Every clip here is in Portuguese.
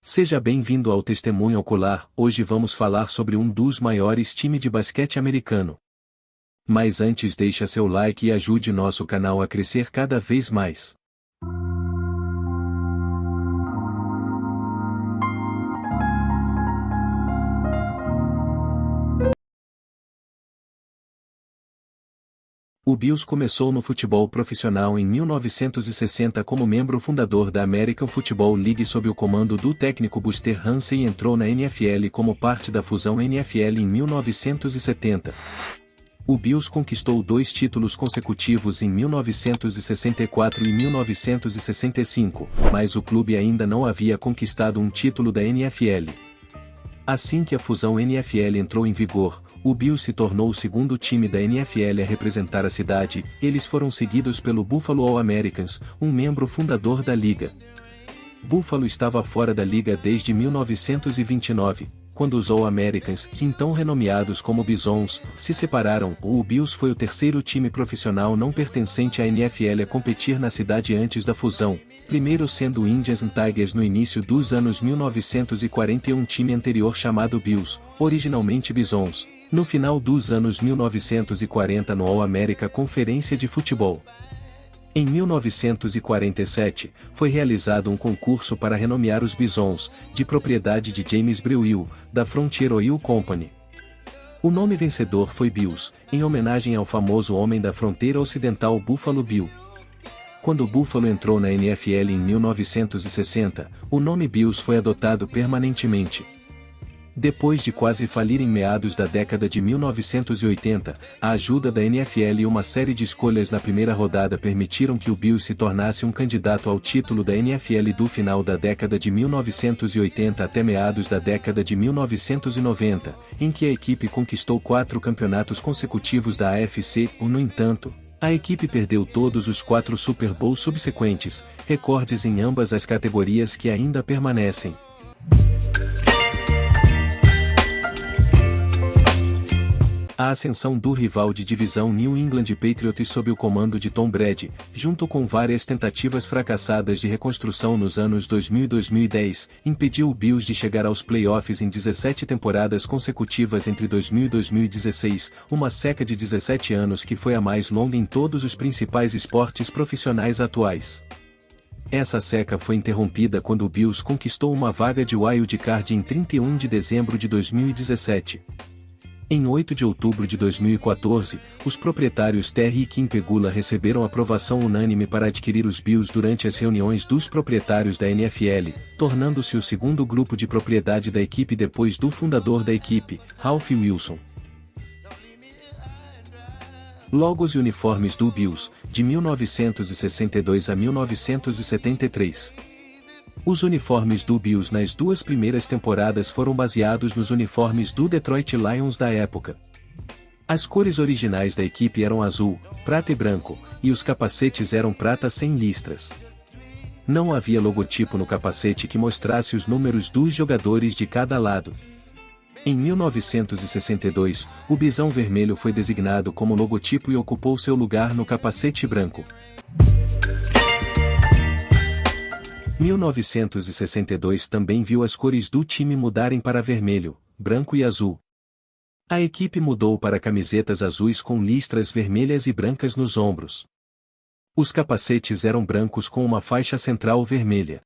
Seja bem-vindo ao Testemunho Ocular. Hoje vamos falar sobre um dos maiores times de basquete americano. Mas antes, deixa seu like e ajude nosso canal a crescer cada vez mais. O Bills começou no futebol profissional em 1960 como membro fundador da American Football League sob o comando do técnico Buster Hansey e entrou na NFL como parte da fusão NFL em 1970. O Bills conquistou 2 títulos consecutivos em 1964 e 1965, mas o clube ainda não havia conquistado um título da NFL. Assim que a fusão NFL entrou em vigor, o Bills se tornou o segundo time da NFL a representar a cidade. Eles foram seguidos pelo Buffalo All-Americans, um membro fundador da liga. Buffalo estava fora da liga desde 1929, quando os All-Americans, então renomeados como Bisons, se separaram. O Bills foi o terceiro time profissional não pertencente à NFL a competir na cidade antes da fusão, primeiro sendo o Indians Tigers no início dos anos 1940 e um time anterior chamado Bills, originalmente Bisons, no final dos anos 1940 no All-America Conferência de Futebol. Em 1947, foi realizado um concurso para renomear os Bisons, de propriedade de James Breuil, da Frontier Oil Company. O nome vencedor foi Bills, em homenagem ao famoso homem da fronteira ocidental Buffalo Bill. Quando Buffalo entrou na NFL em 1960, o nome Bills foi adotado permanentemente. Depois de quase falir em meados da década de 1980, a ajuda da NFL e uma série de escolhas na primeira rodada permitiram que o Bills se tornasse um candidato ao título da NFL do final da década de 1980 até meados da década de 1990, em que a equipe conquistou 4 campeonatos consecutivos da AFC. No entanto, a equipe perdeu todos os 4 Super Bowls subsequentes, recordes em ambas as categorias que ainda permanecem. A ascensão do rival de divisão New England Patriots sob o comando de Tom Brady, junto com várias tentativas fracassadas de reconstrução nos anos 2000 e 2010, impediu o Bills de chegar aos playoffs em 17 temporadas consecutivas entre 2000 e 2016, uma seca de 17 anos que foi a mais longa em todos os principais esportes profissionais atuais. Essa seca foi interrompida quando o Bills conquistou uma vaga de wild card em 31 de dezembro de 2017. Em 8 de outubro de 2014, os proprietários Terry e Kim Pegula receberam aprovação unânime para adquirir os Bills durante as reuniões dos proprietários da NFL, tornando-se o segundo grupo de propriedade da equipe depois do fundador da equipe, Ralph Wilson. Logos e uniformes do Bills, de 1962 a 1973. Os uniformes do Bills nas 2 primeiras temporadas foram baseados nos uniformes do Detroit Lions da época. As cores originais da equipe eram azul, prata e branco, e os capacetes eram prata sem listras. Não havia logotipo no capacete que mostrasse os números dos jogadores de cada lado. Em 1962, o bisão vermelho foi designado como logotipo e ocupou seu lugar no capacete branco. 1962 também viu as cores do time mudarem para vermelho, branco e azul. A equipe mudou para camisetas azuis com listras vermelhas e brancas nos ombros. Os capacetes eram brancos com uma faixa central vermelha.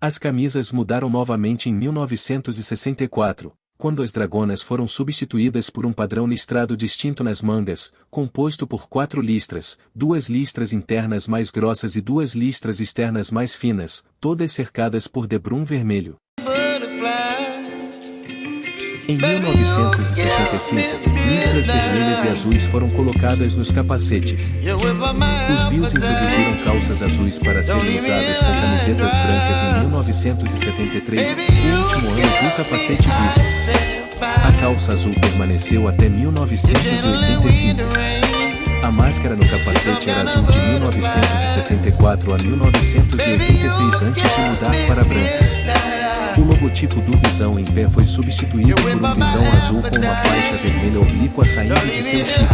As camisas mudaram novamente em 1964, quando as dragonas foram substituídas por um padrão listrado distinto nas mangas, composto por 4 listras, 2 listras internas mais grossas e 2 listras externas mais finas, todas cercadas por debrum vermelho. Em 1965, listras vermelhas e azuis foram colocadas nos capacetes. Os Bills introduziram calças azuis para serem usadas com camisetas brancas em 1973, o último ano do capacete Bisson. A calça azul permaneceu até 1985. A máscara no capacete era azul de 1974 a 1986 antes de mudar para branco. O logotipo do bisão em pé foi substituído por um bisão azul com uma faixa vermelha oblíqua saindo de seu chifre.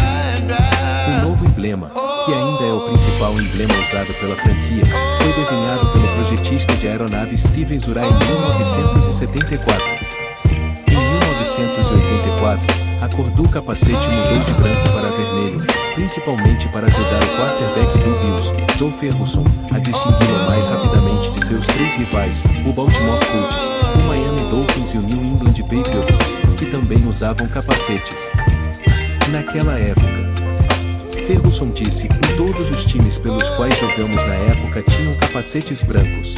O novo emblema, que ainda é o principal emblema usado pela franquia, foi desenhado pelo projetista de aeronaves Steven Zurai em 1974. Em 1984, a cor do capacete mudou de branco para vermelho, principalmente para ajudar o quarterback do Bills, Joe Ferguson, a distingui-lo mais rapidamente de seus três rivais, o Baltimore Colts, o Miami Dolphins e o New England Patriots, que também usavam capacetes. Naquela época, Ferguson disse que todos os times pelos quais jogamos na época tinham capacetes brancos.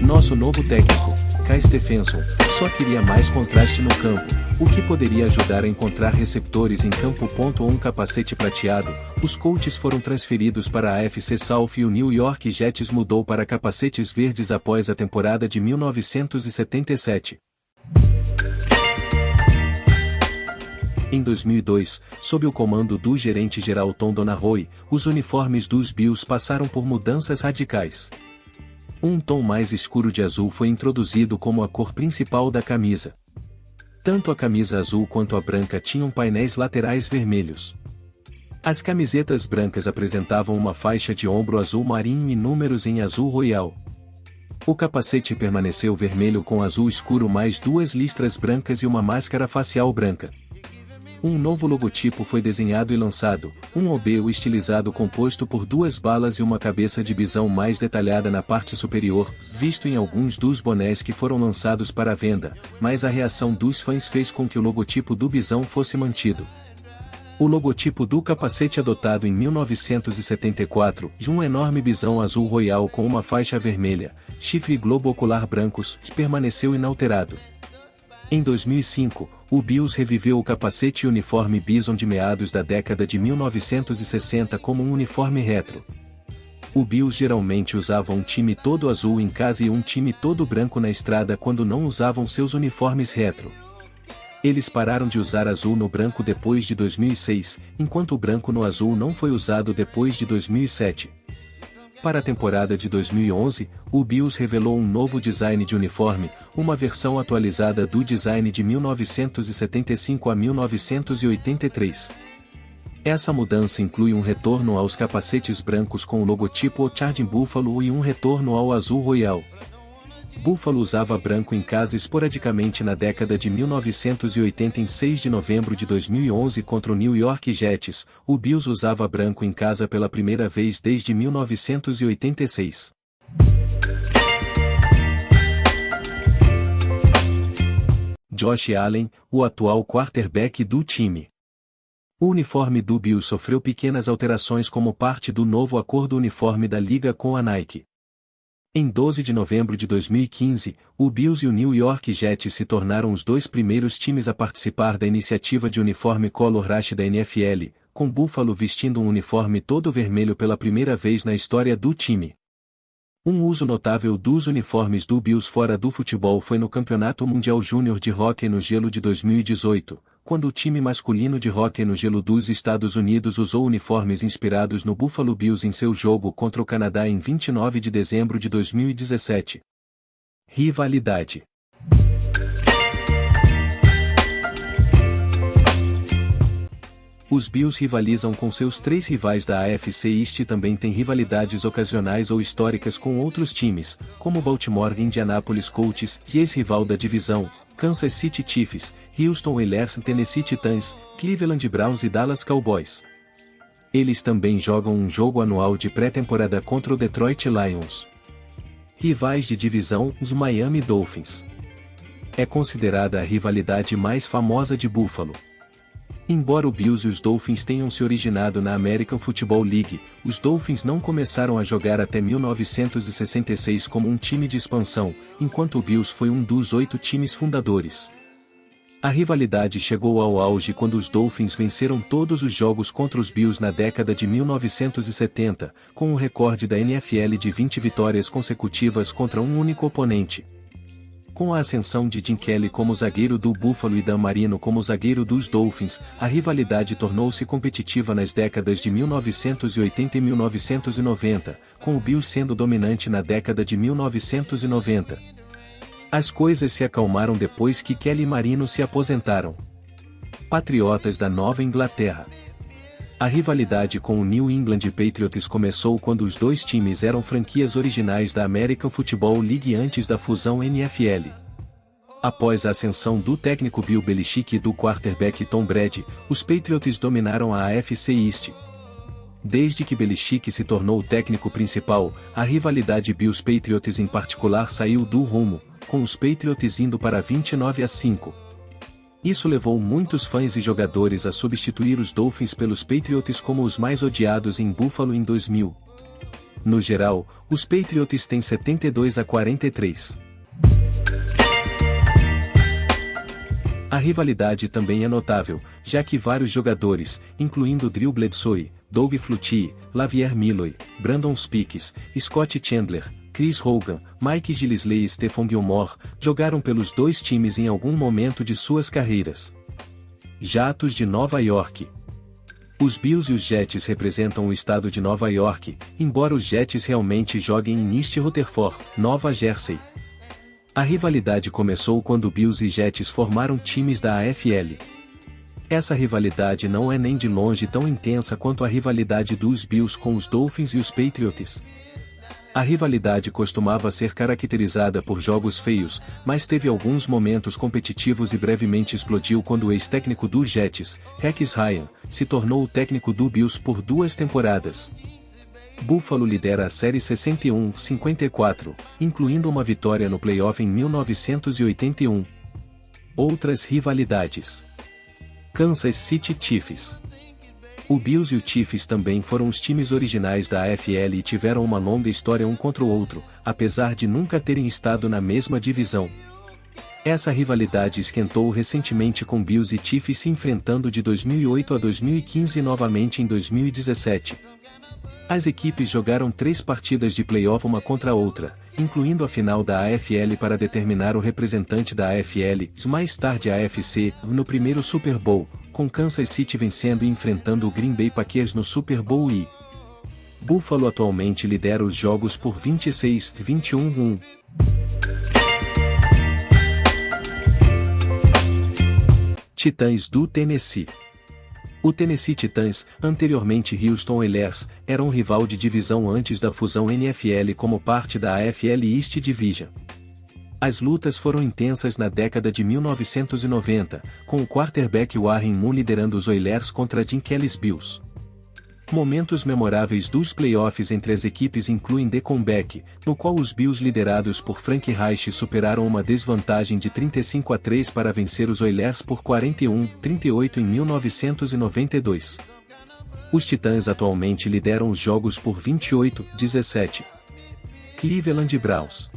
Nosso novo técnico, Kyle Stephenson, só queria mais contraste no campo, o que poderia ajudar a encontrar receptores em campo. Um capacete prateado, os Colts foram transferidos para a AFC South e o New York Jets mudou para capacetes verdes após a temporada de 1977. Em 2002, sob o comando do gerente-geral Tom Donahoe, os uniformes dos Bills passaram por mudanças radicais. Um tom mais escuro de azul foi introduzido como a cor principal da camisa. Tanto a camisa azul quanto a branca tinham painéis laterais vermelhos. As camisetas brancas apresentavam uma faixa de ombro azul marinho e números em azul royal. O capacete permaneceu vermelho com azul escuro mais duas listras brancas e uma máscara facial branca. Um novo logotipo foi desenhado e lançado, um obeu estilizado composto por duas balas e uma cabeça de bisão mais detalhada na parte superior, visto em alguns dos bonés que foram lançados para a venda, mas a reação dos fãs fez com que o logotipo do bisão fosse mantido. O logotipo do capacete adotado em 1974, de um enorme bisão azul royal com uma faixa vermelha, chifre e globo ocular brancos, permaneceu inalterado. Em 2005, o Bills reviveu o capacete e uniforme Bison de meados da década de 1960 como um uniforme retro. O Bills geralmente usava um time todo azul em casa e um time todo branco na estrada quando não usavam seus uniformes retro. Eles pararam de usar azul no branco depois de 2006, enquanto o branco no azul não foi usado depois de 2007. Para a temporada de 2011, o Bills revelou um novo design de uniforme, uma versão atualizada do design de 1975 a 1983. Essa mudança inclui um retorno aos capacetes brancos com o logotipo Charging Buffalo e um retorno ao azul royal. Buffalo usava branco em casa esporadicamente na década de 1980. Em 6 de novembro de 2011 contra o New York Jets, o Bills usava branco em casa pela primeira vez desde 1986. Josh Allen, o atual quarterback do time. O uniforme do Bills sofreu pequenas alterações como parte do novo acordo uniforme da liga com a Nike. Em 12 de novembro de 2015, o Bills e o New York Jets se tornaram os dois primeiros times a participar da iniciativa de uniforme Color Rush da NFL, com Buffalo vestindo um uniforme todo vermelho pela primeira vez na história do time. Um uso notável dos uniformes do Bills fora do futebol foi no Campeonato Mundial Júnior de Hóquei no Gelo de 2018, quando o time masculino de hóquei no gelo dos Estados Unidos usou uniformes inspirados no Buffalo Bills em seu jogo contra o Canadá em 29 de dezembro de 2017. Rivalidade. Os Bills rivalizam com seus três rivais da AFC East e também têm rivalidades ocasionais ou históricas com outros times, como Baltimore e Indianapolis Colts, e ex-rival da divisão, Kansas City Chiefs, Houston Oilers, Tennessee Titans, Cleveland Browns e Dallas Cowboys. Eles também jogam um jogo anual de pré-temporada contra o Detroit Lions. Rivais de divisão, os Miami Dolphins. É considerada a rivalidade mais famosa de Buffalo. Embora o Bills e os Dolphins tenham se originado na American Football League, os Dolphins não começaram a jogar até 1966 como um time de expansão, enquanto o Bills foi um dos 8 times fundadores. A rivalidade chegou ao auge quando os Dolphins venceram todos os jogos contra os Bills na década de 1970, com o recorde da NFL de 20 vitórias consecutivas contra um único oponente. Com a ascensão de Jim Kelly como zagueiro do Buffalo e Dan Marino como zagueiro dos Dolphins, a rivalidade tornou-se competitiva nas décadas de 1980 e 1990, com o Bills sendo dominante na década de 1990. As coisas se acalmaram depois que Kelly e Marino se aposentaram. Patriotas da Nova Inglaterra. A rivalidade com o New England Patriots começou quando os dois times eram franquias originais da American Football League antes da fusão NFL. Após a ascensão do técnico Bill Belichick e do quarterback Tom Brady, os Patriots dominaram a AFC East. Desde que Belichick se tornou o técnico principal, a rivalidade Bills-Patriots em particular saiu do rumo, com os Patriots indo para 29-5. Isso levou muitos fãs e jogadores a substituir os Dolphins pelos Patriots como os mais odiados em Buffalo em 2000. No geral, os Patriots têm 72-43. A rivalidade também é notável, já que vários jogadores, incluindo Drew Bledsoe, Doug Flutie, Lavier Milloy, Brandon Speaks, Scott Chandler, Chris Hogan, Mike Gillisley e Stephon Gilmore, jogaram pelos dois times em algum momento de suas carreiras. Jatos de Nova York. Os Bills e os Jets representam o estado de Nova York, embora os Jets realmente joguem em East Rutherford, Nova Jersey. A rivalidade começou quando Bills e Jets formaram times da AFL. Essa rivalidade não é nem de longe tão intensa quanto a rivalidade dos Bills com os Dolphins e os Patriots. A rivalidade costumava ser caracterizada por jogos feios, mas teve alguns momentos competitivos e brevemente explodiu quando o ex-técnico dos Jets, Rex Ryan, se tornou o técnico do Bills por 2 temporadas. Buffalo lidera a série 61-54, incluindo uma vitória no playoff em 1981. Outras rivalidades. Kansas City Chiefs. O Bills e o Chiefs também foram os times originais da AFL e tiveram uma longa história um contra o outro, apesar de nunca terem estado na mesma divisão. Essa rivalidade esquentou recentemente com Bills e Chiefs se enfrentando de 2008 a 2015 e novamente em 2017. As equipes jogaram 3 partidas de playoff uma contra a outra, incluindo a final da AFL para determinar o representante da AFL, mais tarde a AFC, no primeiro Super Bowl, com Kansas City vencendo e enfrentando o Green Bay Packers no Super Bowl e Buffalo atualmente lidera os jogos por 26-21-1. Titãs do Tennessee. O Tennessee Titans, anteriormente Houston Oilers, era um rival de divisão antes da fusão NFL como parte da AFL East Division. As lutas foram intensas na década de 1990, com o quarterback Warren Moon liderando os Oilers contra Jim Kelly's Bills. Momentos memoráveis dos playoffs entre as equipes incluem The Comeback, no qual os Bills liderados por Frank Reich superaram uma desvantagem de 35-3 para vencer os Oilers por 41-38 em 1992. Os Titãs atualmente lideram os jogos por 28-17. Cleveland Browns.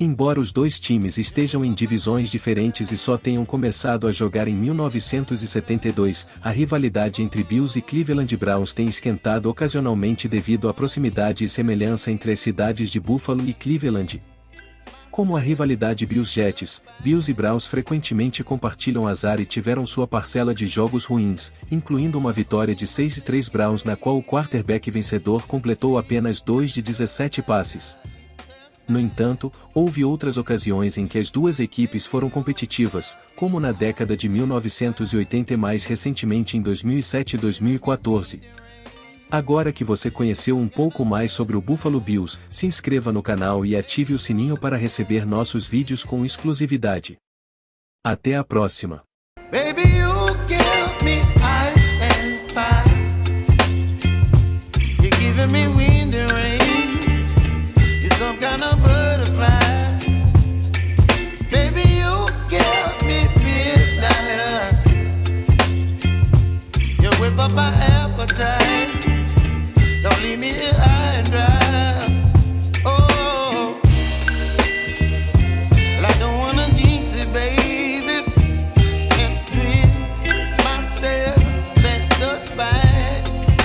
Embora os dois times estejam em divisões diferentes e só tenham começado a jogar em 1972, a rivalidade entre Bills e Cleveland Browns tem esquentado ocasionalmente devido à proximidade e semelhança entre as cidades de Buffalo e Cleveland. Como a rivalidade Bills-Jets, Bills e Browns frequentemente compartilham azar e tiveram sua parcela de jogos ruins, incluindo uma vitória de 6-3 Browns na qual o quarterback vencedor completou apenas 2 de 17 passes. No entanto, houve outras ocasiões em que as duas equipes foram competitivas, como na década de 1980 e mais recentemente em 2007 e 2014. Agora que você conheceu um pouco mais sobre o Buffalo Bills, se inscreva no canal e ative o sininho para receber nossos vídeos com exclusividade. Até a próxima! Baby, you give me ice and fire. You're giving me wind and rain. You're some kind of butterfly. Baby, you give me midnight. You whip up my appetite. Don't leave me here high and dry.